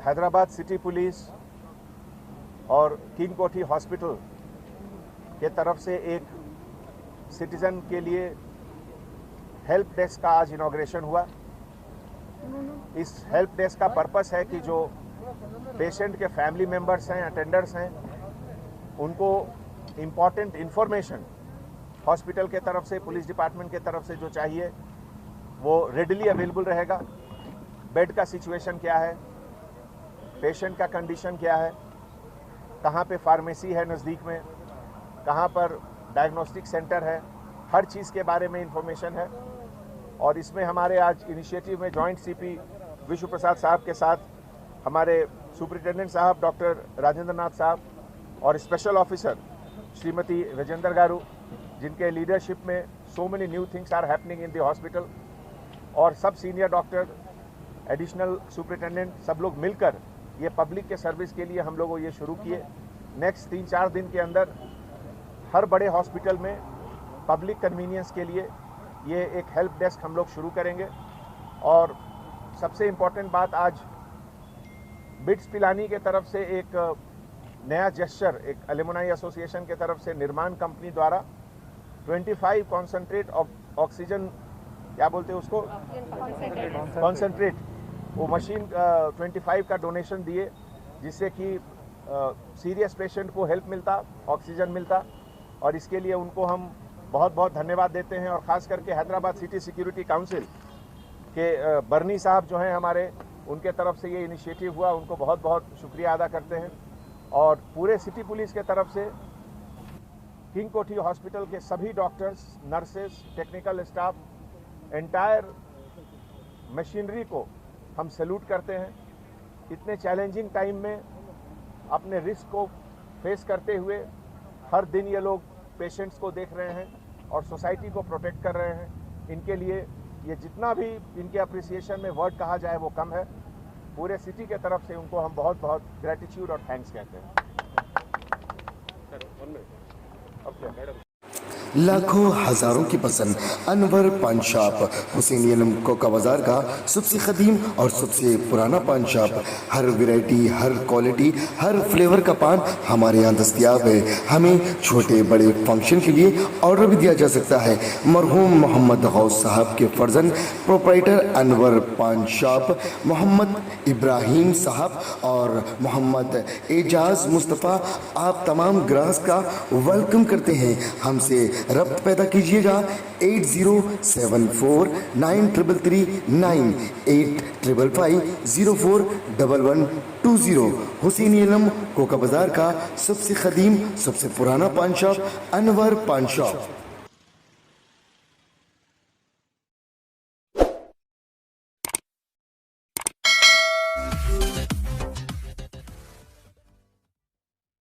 Hyderabad city police और king कोठी hospital के तरफ से एक सिटीज़न के लिए हेल्प डेस्क का आज इनॉग्रेशन हुआ। इस हेल्प डेस्क का पर्पस है कि जो पेशेंट के फैमिली मेंबर्स हैं, अटेंडर्स हैं, उनको इम्पॉर्टेंट इन्फॉर्मेशन हॉस्पिटल के तरफ से, पुलिस डिपार्टमेंट के तरफ से जो चाहिए वो रेडिली अवेलेबल रहेगा। बेड का सिचुएशन क्या है, पेशेंट का कंडीशन क्या है, कहाँ पे फार्मेसी है नज़दीक में, कहाँ पर डायग्नोस्टिक सेंटर है, हर चीज़ के बारे में इंफॉर्मेशन है। और इसमें हमारे आज इनिशिएटिव में जॉइंट सीपी विश्व प्रसाद साहब के साथ हमारे सुपरिटेंडेंट साहब डॉक्टर राजेंद्र नाथ साहब और स्पेशल ऑफिसर श्रीमती राजेंद्र गारू, जिनके लीडरशिप में so many new things are happening in the hospital, और सब सीनियर डॉक्टर, एडिशनल सुपरिटेंडेंट, सब लोग मिलकर ये पब्लिक के सर्विस के लिए हम लोग ये शुरू किए। नेक्स्ट 3-4 दिन के अंदर हर बड़े हॉस्पिटल में पब्लिक कन्वीनियंस के लिए ये एक हेल्प डेस्क हम लोग शुरू करेंगे। और सबसे इम्पॉर्टेंट बात, आज बिट्स पिलानी के तरफ से एक नया जेस्चर, एक एल्यूमिनाई एसोसिएशन के तरफ से निर्माण कंपनी द्वारा 25 कॉन्सेंट्रेट ऑक्सीजन, क्या बोलते हैं उसको, कॉन्सेंट्रेट, वो मशीन 25 का डोनेशन दिए, जिससे कि सीरियस पेशेंट को हेल्प मिलता, ऑक्सीजन मिलता। और इसके लिए उनको हम बहुत बहुत धन्यवाद देते हैं। और ख़ास करके हैदराबाद सिटी सिक्योरिटी काउंसिल के बर्नी साहब जो हैं हमारे, उनके तरफ से ये इनिशिएटिव हुआ, उनको बहुत बहुत शुक्रिया अदा करते हैं। और पूरे सिटी पुलिस के तरफ से किंग कोठी हॉस्पिटल के सभी doctors, nurses, technical staff, entire machinery को हम सैल्यूट करते हैं। इतने चैलेंजिंग टाइम में अपने रिस्क को फेस करते हुए हर दिन ये लोग पेशेंट्स को देख रहे हैं और सोसाइटी को प्रोटेक्ट कर रहे हैं। इनके लिए ये जितना भी इनके अप्रिसिएशन में वर्ड कहा जाए वो कम है। पूरे सिटी के तरफ से उनको हम बहुत बहुत ग्रेटिट्यूड और थैंक्स कहते हैं। लाखों हजारों की पसंद अनवर पान शॉप, हुसैनियन कोका बाजार का सबसे कदीम और सबसे पुराना पान शॉप। हर वैरायटी, हर क्वालिटी, हर फ्लेवर का पान हमारे यहाँ दस्तयाब है। हमें छोटे बड़े फंक्शन के लिए ऑर्डर भी दिया जा सकता है। मरहूम मोहम्मद गौस साहब के फर्जंद प्रोप्राइटर अनवर पान शॉप मोहम्मद इब्राहिम साहब और मोहम्मद एजाज मुस्तफ़ा आप तमाम ग्राहक का वेलकम करते हैं। हमसे रब्त पैदा कीजिएगा 8074933339 8555041120। हुसैनियन कोका बाजार का सबसे कदीम, सबसे पुराना पान शॉप अनवर पान शॉप।